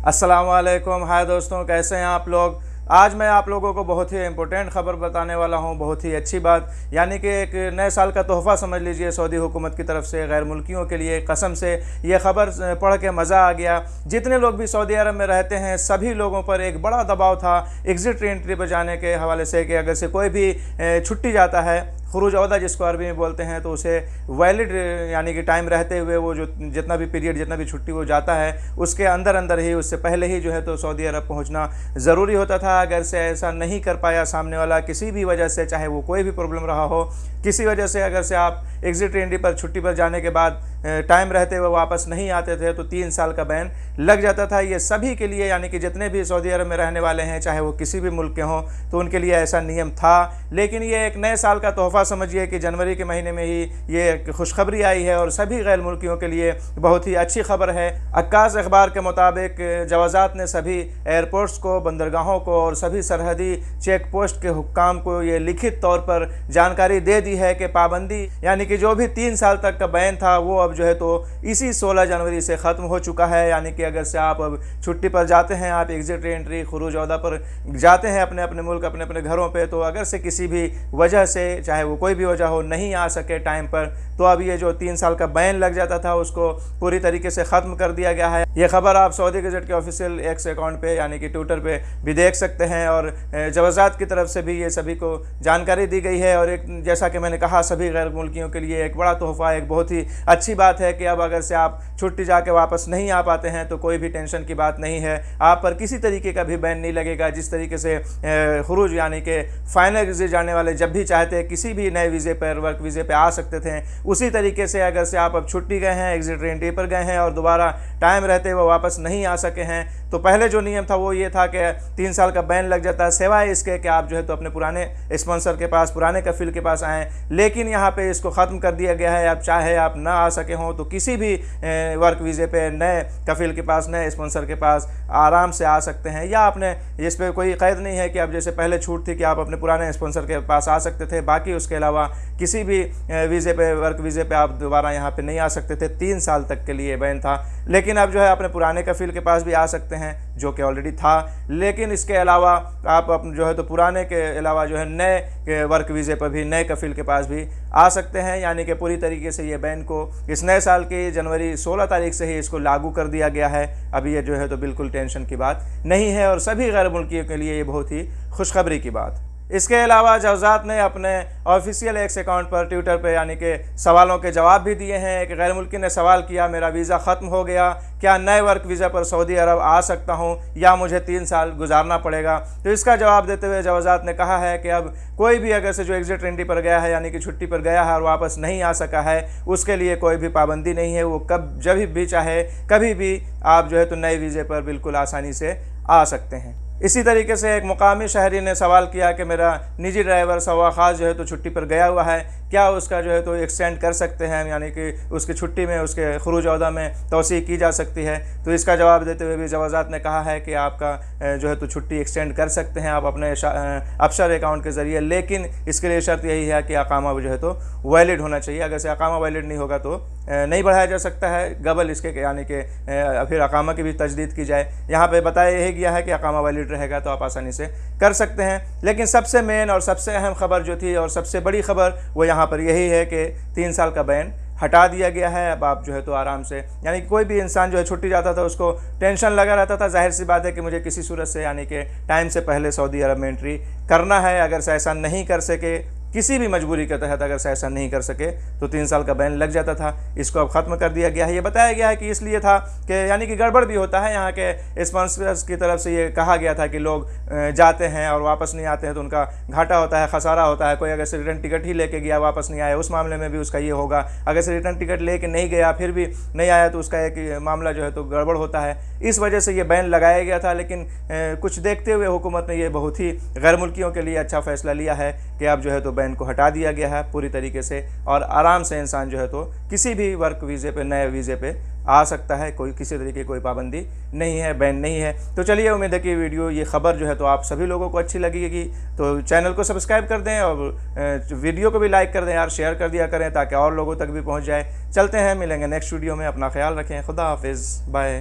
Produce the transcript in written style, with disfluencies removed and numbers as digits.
अस्सलाम वालेकुम। हाय दोस्तों, कैसे हैं आप लोग। आज मैं आप लोगों को बहुत ही इम्पोर्टेंट ख़बर बताने वाला हूं, बहुत ही अच्छी बात, यानी कि एक नए साल का तोहफ़ा समझ लीजिए सऊदी हुकूमत की तरफ से गैर मुल्कियों के लिए। कसम से ये ख़बर पढ़ के मज़ा आ गया। जितने लोग भी सऊदी अरब में रहते हैं सभी लोगों पर एक बड़ा दबाव था एग्ज़िट एंट्री पर जाने के हवाले से कि अगर से कोई भी छुट्टी जाता है, खुरूज औदा जिसको अरबी में बोलते हैं, तो उसे वैलिड यानी कि टाइम रहते हुए वो जो जितना भी पीरियड जितना भी छुट्टी वो जाता है उसके अंदर अंदर ही, उससे पहले ही जो है तो सऊदी अरब पहुंचना ज़रूरी होता था। अगर से ऐसा नहीं कर पाया सामने वाला किसी भी वजह से, चाहे वो कोई भी प्रॉब्लम रहा हो, किसी वजह से अगर से आप एग्ज़िट एंट्री पर छुट्टी पर जाने के बाद टाइम रहते हुए वापस नहीं आते थे तो 3 साल का बैन लग जाता था। ये सभी के लिए, यानी कि जितने भी सऊदी अरब में रहने वाले हैं चाहे वो किसी भी मुल्क के हों, तो उनके लिए ऐसा नियम था। लेकिन ये एक नए साल का तोहफ़ा समझिए कि जनवरी के महीने में ही ये खुशखबरी आई है और सभी गैर मुल्कियों के लिए बहुत ही अच्छी खबर है। अक्कास अखबार के मुताबिक जवाज़ात ने सभी एयरपोर्ट्स को, बंदरगाहों को और सभी सरहदी चेक पोस्ट के हुक्काम को ये लिखित तौर पर जानकारी दे दी है कि पाबंदी, यानी कि जो भी 3 साल तक का बैन था वो अब जो है तो इसी 16 जनवरी से ख़त्म हो चुका है। यानी कि अगर से आप अब छुट्टी पर जाते हैं, आप एग्ज़िट एंट्री खुरूज औदा पर जाते हैं अपने अपने मुल्क, अपने अपने घरों पे, तो अगर से किसी भी वजह से, चाहे वो कोई भी वजह हो, नहीं आ सके टाइम पर, तो अब ये जो 3 साल का बैन लग जाता था उसको पूरी तरीके से ख़त्म कर दिया गया है। ये खबर आप सऊदी गज़ट के ऑफिशियल एक्स अकाउंट पे यानी कि ट्विटर पे भी देख सकते हैं और जवाज़ात की तरफ से भी ये सभी को जानकारी दी गई है। और एक, जैसा कि मैंने कहा, सभी गैर मुल्कियों के लिए एक बड़ा तोहफ़ा, एक बहुत ही अच्छी बात है कि अब अगर से आप छुट्टी जाके वापस नहीं आ पाते हैं तो कोई भी टेंशन की बात नहीं है, आप पर किसी तरीके का भी बैन नहीं लगेगा। जिस तरीके से खुरूज यानी कि फाइनल वीज़े जाने वाले जब भी चाहते किसी भी नए वीज़े पर, वर्क वीज़े पे आ सकते थे, उसी तरीके से अगर से आप अब छुट्टी गए हैं, एग्ज़िट एंट्री पर गए हैं और दोबारा टाइम रहते हुए वापस नहीं आ सके हैं, तो पहले जो नियम था वो ये था कि 3 साल का बैन लग जाता है, सिवाय इसके कि आप जो है तो अपने पुराने स्पॉन्सर के पास, पुराने कफील के पास आएँ। लेकिन यहाँ पे इसको ख़त्म कर दिया गया है। अब चाहे आप ना आ सके हों तो किसी भी वर्क वीज़े पे नए कफील के पास, नए स्पॉन्सर के पास आराम से आ सकते हैं, या आपने इस पर कोई क़ैद नहीं है कि अब जैसे पहले छूट थी कि आप अपने पुराने स्पॉन्सर के पास आ सकते थे, बाकी उसके अलावा किसी भी वीज़े पे, वर्क वीज़े पे आप दोबारा यहाँ पे नहीं आ सकते थे। 3 साल तक के लिए बैन था। लेकिन अब जो है अपने पुराने कफील के पास भी आ सकते हैं जो कि ऑलरेडी था। लेकिन इसके अलावा आप अपने जो है तो पुराने के अलावा जो है नए वर्क वीज़े पर भी नए कफील के पास भी आ सकते हैं। यानी कि पूरी तरीके से ये बैन को इस नए साल की जनवरी 16 तारीख से ही इसको लागू कर दिया गया है। अभी ये जो है तो बिल्कुल टेंशन की बात नहीं है और सभी गैर मुल्कियों के लिए ये बहुत ही खुशखबरी की बात। इसके अलावा जवाज़ात ने अपने ऑफिशियल एक्स अकाउंट पर, ट्विटर पे, यानी कि सवालों के जवाब भी दिए हैं। एक गैर मुल्की ने सवाल किया, मेरा वीज़ा ख़त्म हो गया, क्या नए वर्क वीज़ा पर सऊदी अरब आ सकता हूं या मुझे 3 साल गुजारना पड़ेगा। तो इसका जवाब देते हुए जवाज़ात ने कहा है कि अब कोई भी अगर से जो एग्ज़िट एंट्री पर गया है, यानी कि छुट्टी पर गया है और वापस नहीं आ सका है, उसके लिए कोई भी पाबंदी नहीं है। वो कब, जब भी चाहे, कभी भी आप जो है तो नए वीज़े पर बिल्कुल आसानी से आ सकते हैं। इसी तरीके से एक मुकामी शहरी ने सवाल किया कि मेरा निजी ड्राइवर सवा खास जो है तो छुट्टी पर गया हुआ है, क्या उसका जो है तो एक्सटेंड कर सकते हैं, यानी कि उसकी छुट्टी में, उसके खुरूज औदा में तौसीक़ की जा सकती है। तो इसका जवाब देते हुए भी जवाज़ात ने कहा है कि आपका जो है तो छुट्टी एक्सटेंड कर सकते हैं आप अपने अफसर अकाउंट के ज़रिए, लेकिन इसके लिए शर्त यही है कि अकामा जो है तो वैलिड होना चाहिए। अगर से अकामा वैलिड नहीं होगा तो नहीं बढ़ाया जा सकता है गबल इसके, यानी कि फिर अकामा की भी तजदीद की जाए। यहाँ पे बताया यही गया है कि अकामा वैलिड रहेगा तो आप आसानी से कर सकते हैं। लेकिन सबसे मेन और सबसे अहम खबर जो थी और सबसे बड़ी खबर वो यहाँ पर यही है कि 3 साल का बैन हटा दिया गया है। अब आप जो है तो आराम से, यानी कि कोई भी इंसान जो है छुट्टी जाता था उसको टेंशन लगा रहता था, जाहिर सी बात है कि मुझे किसी सूरत से, यानी कि टाइम से पहले सऊदी अरब में एंट्री करना है। अगर से ऐसा नहीं कर सके, किसी भी मजबूरी के तहत अगर से ऐसा नहीं कर सके, तो 3 साल का बैन लग जाता था। इसको अब ख़त्म कर दिया गया है। ये बताया गया है कि इसलिए था कि यानी कि गड़बड़ भी होता है, यहाँ के स्पॉन्सर्स की तरफ से ये कहा गया था कि लोग जाते हैं और वापस नहीं आते हैं तो उनका घाटा होता है, खसारा होता है। कोई अगर से रिटर्न टिकट ही लेके गया, वापस नहीं आया, उस मामले में भी उसका ये होगा। अगर से रिटर्न टिकट लेके नहीं गया फिर भी नहीं आया तो उसका एक मामला जो है तो गड़बड़ होता है। इस वजह से ये बैन लगाया गया था। लेकिन कुछ देखते हुए हुकूमत ने ये बहुत ही गैर मुल्कियों के लिए अच्छा फ़ैसला लिया है कि अब जो है तो बैन को हटा दिया गया है पूरी तरीके से, और आराम से इंसान जो है तो किसी भी वर्क वीज़े पे, नए वीज़े पे आ सकता है। कोई किसी तरीके की कोई पाबंदी नहीं है, बैन नहीं है। तो चलिए, उम्मीद है कि वीडियो, ये खबर जो है तो आप सभी लोगों को अच्छी लगेगी। तो चैनल को सब्सक्राइब कर दें और वीडियो को भी लाइक कर दें यार, शेयर कर दिया करें ताकि और लोगों तक भी पहुंच जाए। चलते हैं, मिलेंगे नेक्स्ट वीडियो में। अपना ख्याल रखें। खुदा हाफिज़, बाय।